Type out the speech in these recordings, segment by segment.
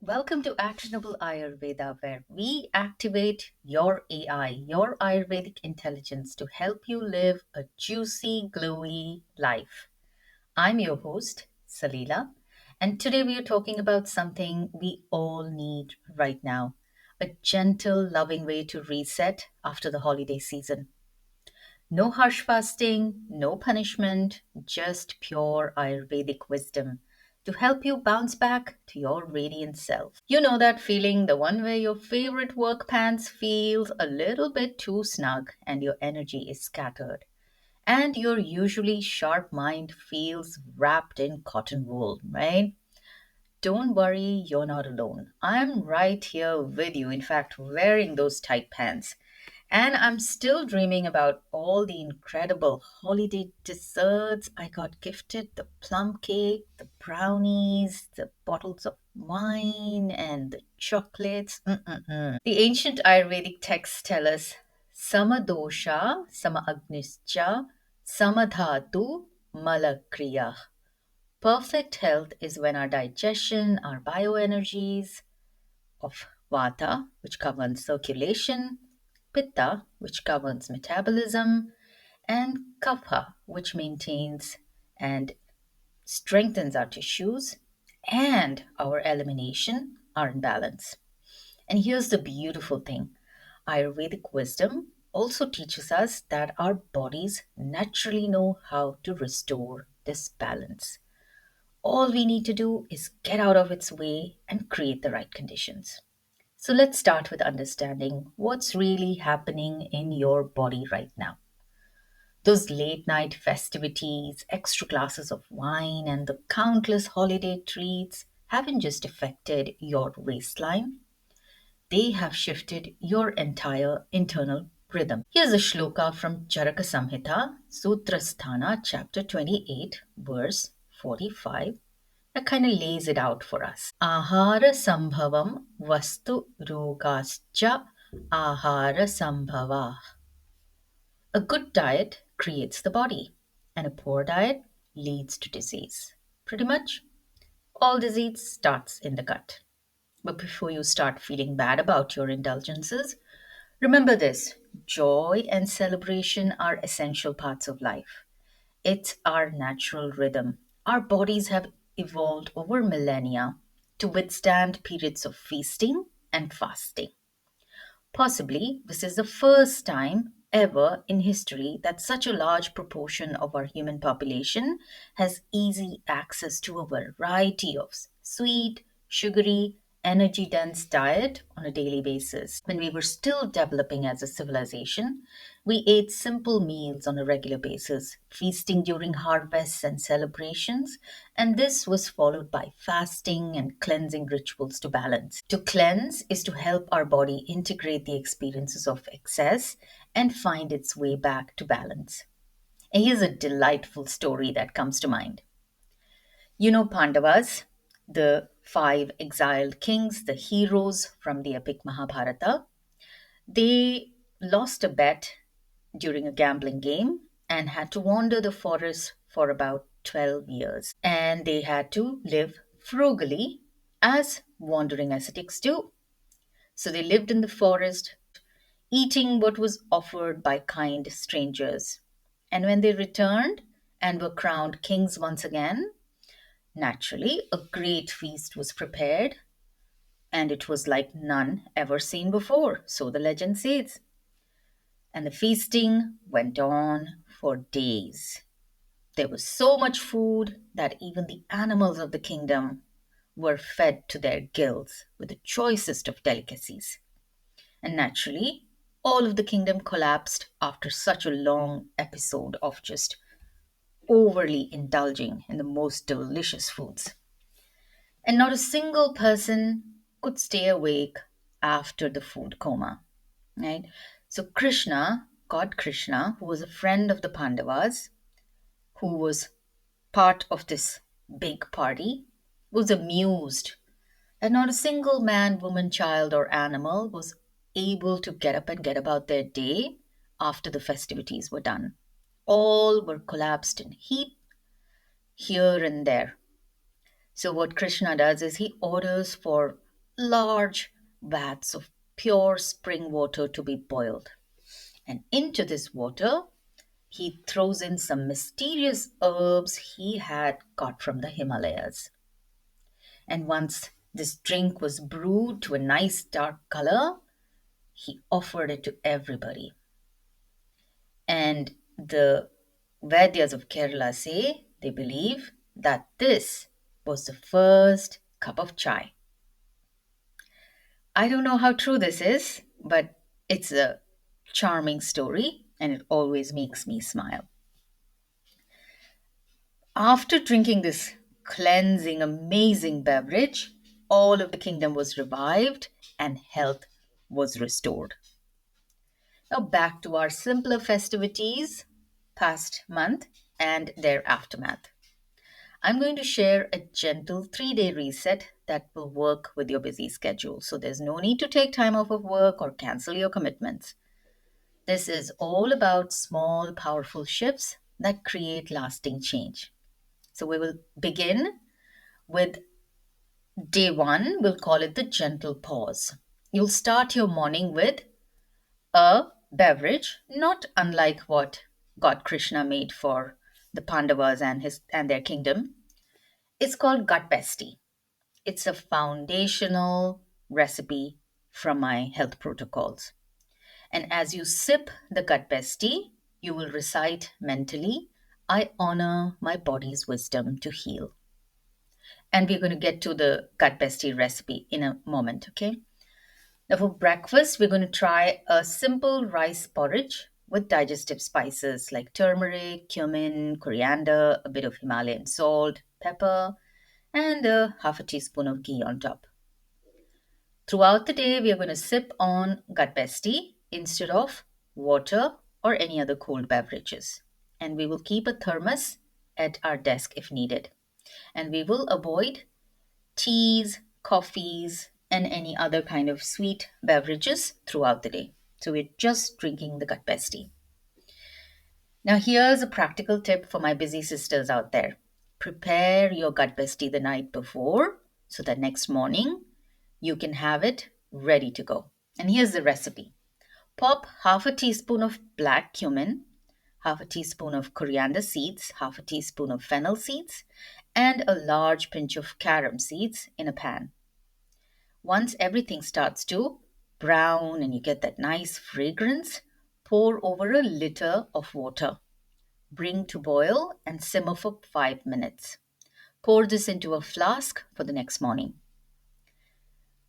Welcome to Actionable Ayurveda, where we activate your AI, your Ayurvedic intelligence to help you live a juicy, glowy life. I'm your host, Salila, and today we are talking about something we all need right now, a gentle, loving way to reset after the holiday season. No harsh fasting, no punishment, just pure Ayurvedic wisdom to help you bounce back to your radiant self. You know that feeling, the one where your favorite work pants feels a little bit too snug and your energy is scattered. And your usually sharp mind feels wrapped in cotton wool, right? Don't worry, you're not alone. I'm right here with you, in fact, wearing those tight pants. And I'm still dreaming about all the incredible holiday desserts I got gifted, the plum cake, the brownies, the bottles of wine, and the chocolates. The ancient Ayurvedic texts tell us Samadosha, Sama Samadhatu, Malakriya. Perfect health is when our digestion, our bioenergies, of Vata, which governs circulation, Pitta, which governs metabolism, and Kapha, which maintains and strengthens our tissues, and our elimination are in balance. And here's the beautiful thing: Ayurvedic wisdom also teaches us that our bodies naturally know how to restore this balance. All we need to do is get out of its way and create the right conditions. So let's start with understanding what's really happening in your body right now. Those late night festivities, extra glasses of wine, and the countless holiday treats haven't just affected your waistline, they have shifted your entire internal rhythm. Here's a shloka from Charaka Samhita, Sutrasthana, chapter 28, verse 45, that kind of lays it out for us. Ahara sambhavam vastu rogascha ahara sambhava. A good diet creates the body, and a poor diet leads to disease. Pretty much all disease starts in the gut. But before you start feeling bad about your indulgences, remember this: joy and celebration are essential parts of life. It's our natural rhythm. Our bodies have evolved over millennia to withstand periods of feasting and fasting. Possibly, this is the first time ever in history that such a large proportion of our human population has easy access to a variety of sweet, sugary, energy dense diet on a daily basis. When we were still developing as a civilization, we ate simple meals on a regular basis, feasting during harvests and celebrations, and this was followed by fasting and cleansing rituals to balance. To cleanse is to help our body integrate the experiences of excess and find its way back to balance. And here's a delightful story that comes to mind. You know Pandavas, the five exiled kings, the heroes from the epic Mahabharata. They lost a bet during a gambling game and had to wander the forest for about 12 years. And they had to live frugally, as wandering ascetics do. So they lived in the forest, eating what was offered by kind strangers. And when they returned and were crowned kings once again, naturally a great feast was prepared, and it was like none ever seen before, so the legend says. And the feasting went on for days. There was so much food that even the animals of the kingdom were fed to their gills with the choicest of delicacies. And naturally, all of the kingdom collapsed after such a long episode of just overly indulging in the most delicious foods. And not a single person could stay awake after the food coma, right? So Krishna, God Krishna, who was a friend of the Pandavas, who was part of this big party, was amused that not a single man, woman, child, or animal was able to get up and get about their day after the festivities were done. All were collapsed in heap here and there. So, what Krishna does is he orders for large vats of pure spring water to be boiled. And into this water, he throws in some mysterious herbs he had got from the Himalayas. And once this drink was brewed to a nice dark color, he offered it to everybody. And the Vaidyas of Kerala say they believe that this was the first cup of chai. I don't know how true this is, but it's a charming story and it always makes me smile. After drinking this cleansing, amazing beverage, all of the kingdom was revived and health was restored. Now, back to our simpler festivities, past month, and their aftermath. I'm going to share a gentle 3-day reset that will work with your busy schedule. So, there's no need to take time off of work or cancel your commitments. This is all about small, powerful shifts that create lasting change. So, we will begin with day one. We'll call it the gentle pause. You'll start your morning with a beverage not unlike what God Krishna made for the Pandavas and their kingdom. It's called Gut Bestea. It's a foundational recipe from my health protocols. And as you sip the Gut Bestea, you will recite mentally, I honor my body's wisdom to heal. And we're going to get to the Gut Bestea recipe in a moment, okay? Now, for breakfast, we're going to try a simple rice porridge with digestive spices like turmeric, cumin, coriander, a bit of Himalayan salt, pepper, and half a teaspoon of ghee on top. Throughout the day, we are going to sip on Gut Bestie instead of water or any other cold beverages. And we will keep a thermos at our desk if needed. And we will avoid teas, coffees, and any other kind of sweet beverages throughout the day. So we're just drinking the Gut Bestie. Now, here's a practical tip for my busy sisters out there. Prepare your Gut Bestie the night before so that next morning you can have it ready to go. And here's the recipe. Pop half a teaspoon of black cumin, half a teaspoon of coriander seeds, half a teaspoon of fennel seeds, and a large pinch of carom seeds in a pan. Once everything starts to brown and you get that nice fragrance, pour over a liter of water. Bring to boil and simmer for 5 minutes. Pour this into a flask for the next morning.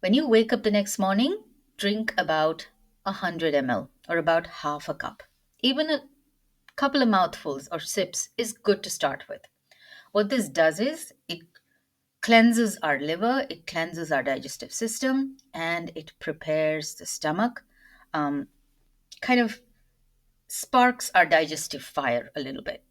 When you wake up the next morning, drink about 100 ml or about half a cup. Even a couple of mouthfuls or sips is good to start with. What this does is it cleanses our liver, it cleanses our digestive system, and it prepares the stomach, um, kind of sparks our digestive fire a little bit.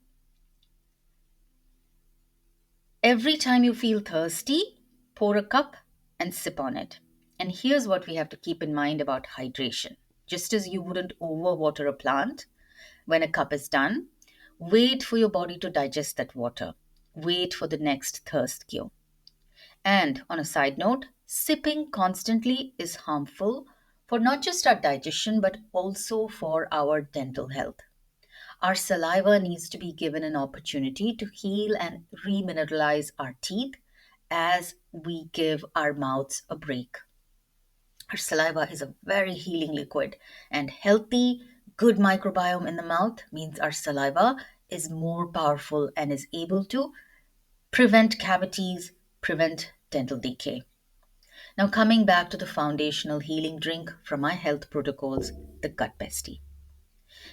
Every time you feel thirsty, pour a cup and sip on it. And here's what we have to keep in mind about hydration. Just as you wouldn't overwater a plant when a cup is done, wait for your body to digest that water. Wait for the next thirst cue. And on a side note, sipping constantly is harmful for not just our digestion but also for our dental health. Our saliva needs to be given an opportunity to heal and remineralize our teeth as we give our mouths a break. Our saliva is a very healing liquid, and healthy, good microbiome in the mouth means our saliva is more powerful and is able to prevent cavities, prevent dental decay. Now, coming back to the foundational healing drink from my health protocols, the Gut Bestie.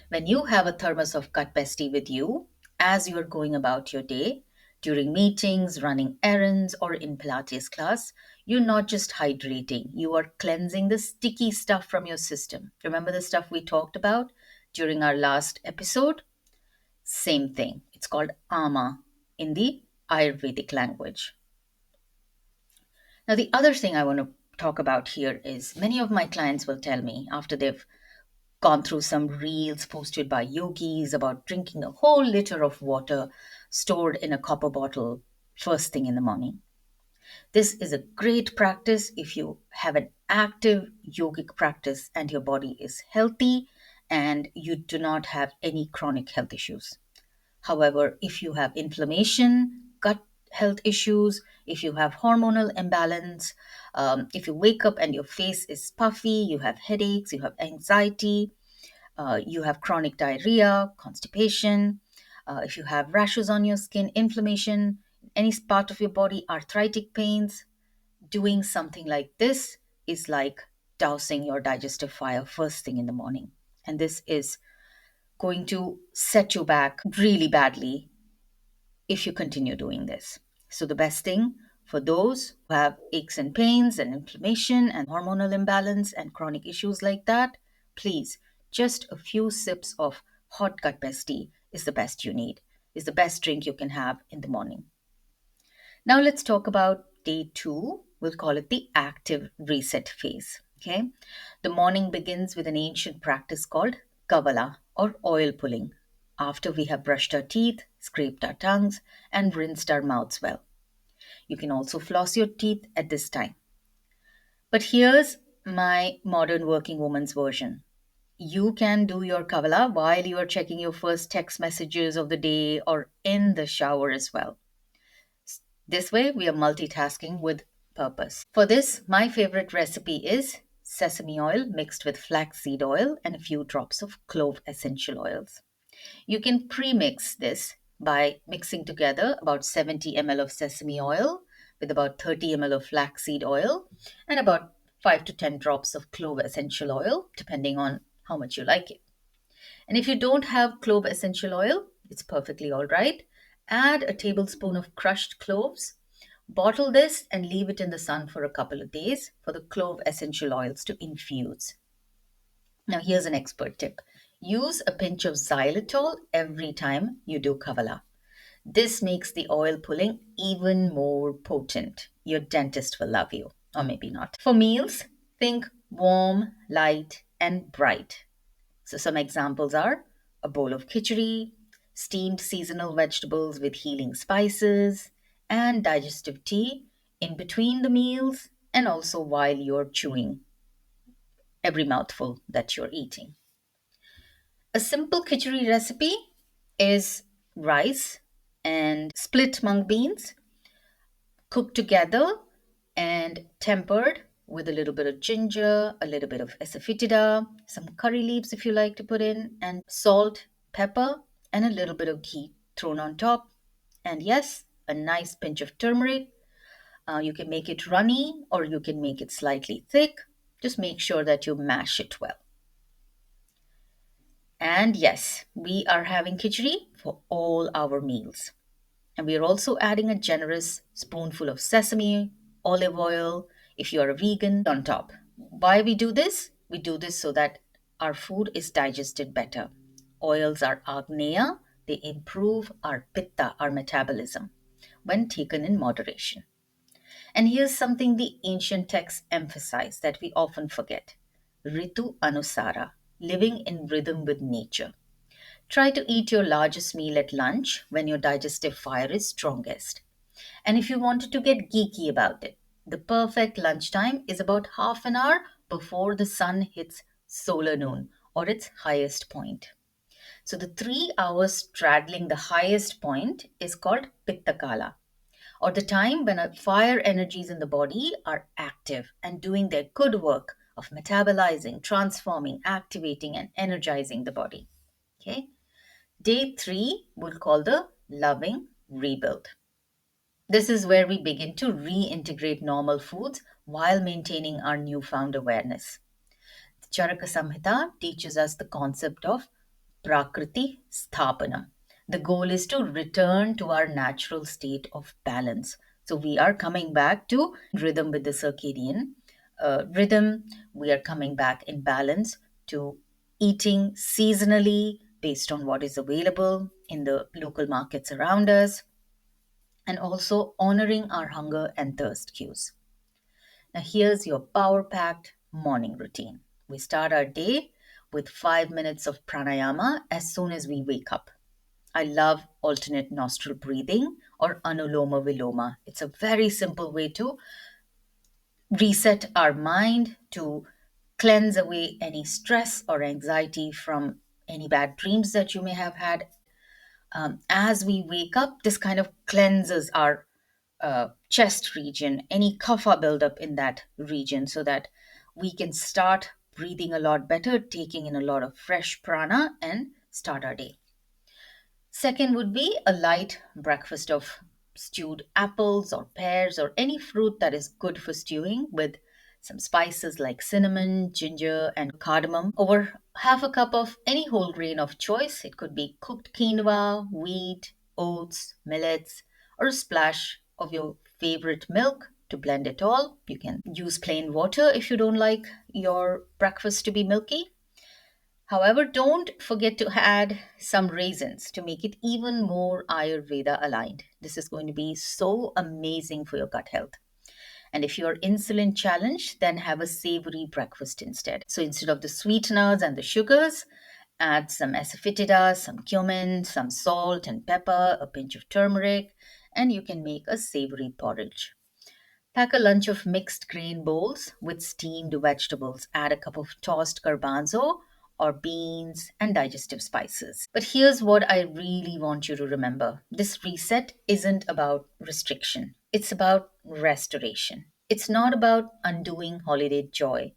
When you have a thermos of Gut Bestie with you as you are going about your day, during meetings, running errands, or in Pilates class, you're not just hydrating, you are cleansing the sticky stuff from your system. Remember the stuff we talked about during our last episode? Same thing. It's called ama in the Ayurvedic language. Now, the other thing I want to talk about here is many of my clients will tell me after they've gone through some reels posted by yogis about drinking a whole liter of water stored in a copper bottle first thing in the morning. This is a great practice if you have an active yogic practice and your body is healthy and you do not have any chronic health issues. However, if you have inflammation, gut health issues, if you have hormonal imbalance, if you wake up and your face is puffy, you have headaches, you have anxiety, you have chronic diarrhea, constipation, if you have rashes on your skin, inflammation, any part of your body, arthritic pains, doing something like this is like dousing your digestive fire first thing in the morning. And this is going to set you back really badly if you continue doing this. So, the best thing for those who have aches and pains and inflammation and hormonal imbalance and chronic issues like that, please, just a few sips of hot gut bestie is the best you need, is the best drink you can have in the morning. Now, let's talk about day two. We'll call it the active reset phase. Okay. The morning begins with an ancient practice called kavala or oil pulling. After we have brushed our teeth, scraped our tongues, and rinsed our mouths well. You can also floss your teeth at this time. But here's my modern working woman's version. You can do your kavala while you are checking your first text messages of the day or in the shower as well. This way, we are multitasking with purpose. For this, my favorite recipe is sesame oil mixed with flaxseed oil and a few drops of clove essential oils. You can pre-mix this by mixing together about 70 ml of sesame oil with about 30 ml of flaxseed oil and about 5 to 10 drops of clove essential oil, depending on how much you like it. And if you don't have clove essential oil, it's perfectly all right. Add a tablespoon of crushed cloves. Bottle this and leave it in the sun for a couple of days for the clove essential oils to infuse. Now, here's an expert tip. Use a pinch of xylitol every time you do kavala. This makes the oil pulling even more potent. Your dentist will love you, or maybe not. For meals, think warm, light, and bright. So, some examples are a bowl of khichdi, steamed seasonal vegetables with healing spices, and digestive tea in between the meals and also while you're chewing every mouthful that you're eating. A simple khichdi recipe is rice and split mung beans cooked together and tempered with a little bit of ginger, a little bit of asafoetida, some curry leaves if you like to put in, and salt, pepper, and a little bit of ghee thrown on top. And yes, a nice pinch of turmeric. You can make it runny or you can make it slightly thick. Just make sure that you mash it well. And yes, we are having khichdi for all our meals. And we are also adding a generous spoonful of sesame, olive oil, if you are a vegan, on top. Why we do this? We do this so that our food is digested better. Oils are agneya, they improve our pitta, our metabolism, when taken in moderation. And here's something the ancient texts emphasize that we often forget: Ritu Anusara, living in rhythm with nature. Try to eat your largest meal at lunch when your digestive fire is strongest. And if you wanted to get geeky about it, the perfect lunchtime is about half an hour before the sun hits solar noon or its highest point. So the 3 hours straddling the highest point is called Pitta Kala, or the time when our fire energies in the body are active and doing their good work of metabolizing, transforming, activating, and energizing the body. Okay. Day three, we'll call the loving rebuild. This is where we begin to reintegrate normal foods while maintaining our newfound awareness. The Charaka Samhita teaches us the concept of Prakriti Sthapana. The goal is to return to our natural state of balance. So we are coming back to rhythm with the circadian rhythm. We are coming back in balance to eating seasonally based on what is available in the local markets around us, and also honoring our hunger and thirst cues. Now, here's your power packed morning routine. We start our day with 5 minutes of pranayama as soon as we wake up. I love alternate nostril breathing or anuloma viloma. It's a very simple way to reset our mind, to cleanse away any stress or anxiety from any bad dreams that you may have had. As we wake up, this kind of cleanses our chest region, any kapha buildup in that region, so that we can start breathing a lot better, taking in a lot of fresh prana, and start our day. Second would be a light breakfast of stewed apples or pears or any fruit that is good for stewing with some spices like cinnamon, ginger, and cardamom. Over half a cup of any whole grain of choice. It could be cooked quinoa, wheat, oats, millets, or a splash of your favorite milk to blend it all. You can use plain water if you don't like your breakfast to be milky. However, don't forget to add some raisins to make it even more Ayurveda aligned. This is going to be so amazing for your gut health. And if you're insulin challenged, then have a savory breakfast instead. So instead of the sweeteners and the sugars, add some asafoetida, some cumin, some salt and pepper, a pinch of turmeric, and you can make a savory porridge. Pack a lunch of mixed grain bowls with steamed vegetables. Add a cup of tossed garbanzo or beans and digestive spices. But here's what I really want you to remember: this reset isn't about restriction, it's about restoration. It's not about undoing holiday joy,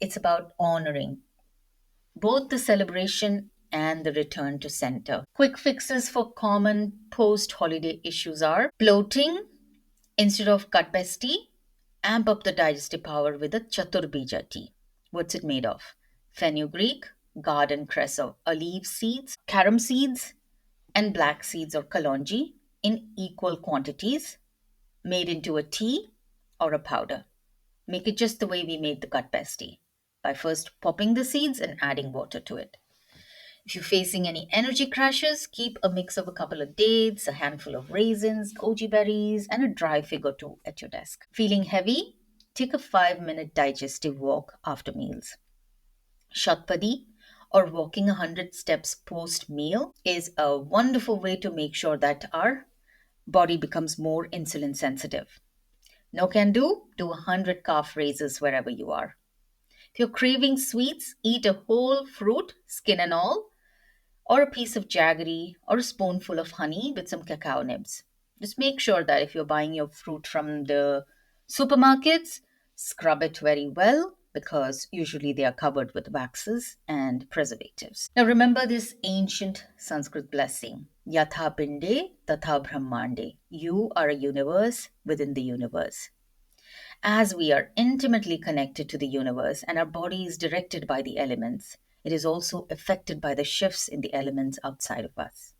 it's about honoring both the celebration and the return to center. Quick fixes for common post holiday issues are bloating. Instead of Gut Bestea, amp up the digestive power with a Chaturbija tea. What's it made of? Fenugreek, garden cress or olive seeds, carom seeds, and black seeds or kalonji in equal quantities, made into a tea or a powder. Make it just the way we made the Gut Bestea, by first popping the seeds and adding water to it. If you're facing any energy crashes, keep a mix of a couple of dates, a handful of raisins, goji berries, and a dry fig or two at your desk. Feeling heavy? Take a 5-minute digestive walk after meals. Shatpadi, or walking 100 steps post meal, is a wonderful way to make sure that our body becomes more insulin sensitive. No can do 100 calf raises wherever you are. If you're craving sweets, eat a whole fruit, skin and all, or a piece of jaggery, or a spoonful of honey with some cacao nibs. Just make sure that if you're buying your fruit from the supermarkets, scrub it very well because usually they are covered with waxes and preservatives. Now remember this ancient Sanskrit blessing: Yatha Pinde Tatha Brahmande. You are a universe within the universe. As we are intimately connected to the universe and our body is directed by the elements, it is also affected by the shifts in the elements outside of us.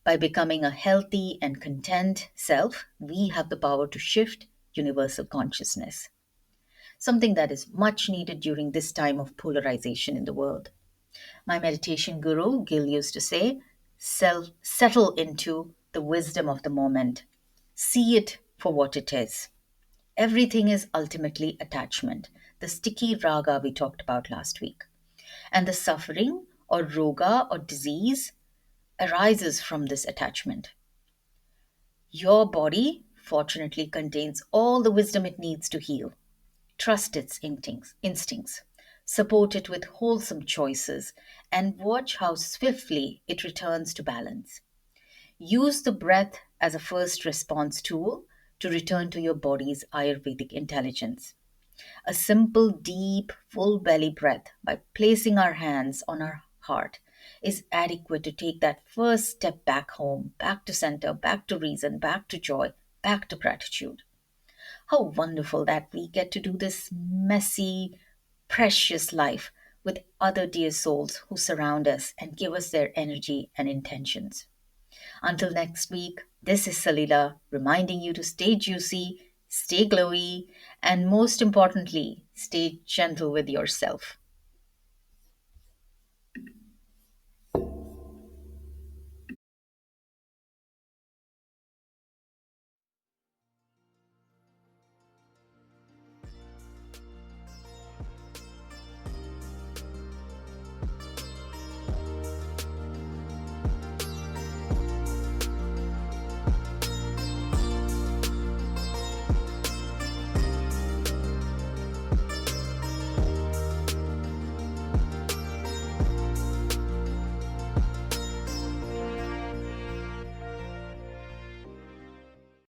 By becoming a healthy and content self, we have the power to shift universal consciousness, something that is much needed during this time of polarization in the world. My meditation guru, Gil, used to say, settle into the wisdom of the moment. See it for what it is. Everything is ultimately attachment, the sticky raga we talked about last week. And the suffering or roga or disease arises from this attachment. Your body, fortunately, contains all the wisdom it needs to heal. Trust its instincts, support it with wholesome choices, and watch how swiftly it returns to balance. Use the breath as a first response tool to return to your body's Ayurvedic intelligence. A simple, deep, full belly breath by placing our hands on our heart is adequate to take that first step back home, back to center, back to reason, back to joy, back to gratitude. How wonderful that we get to do this messy, precious life with other dear souls who surround us and give us their energy and intentions. Until next week, this is Salila reminding you to stay juicy, stay glowy, and most importantly, stay gentle with yourself.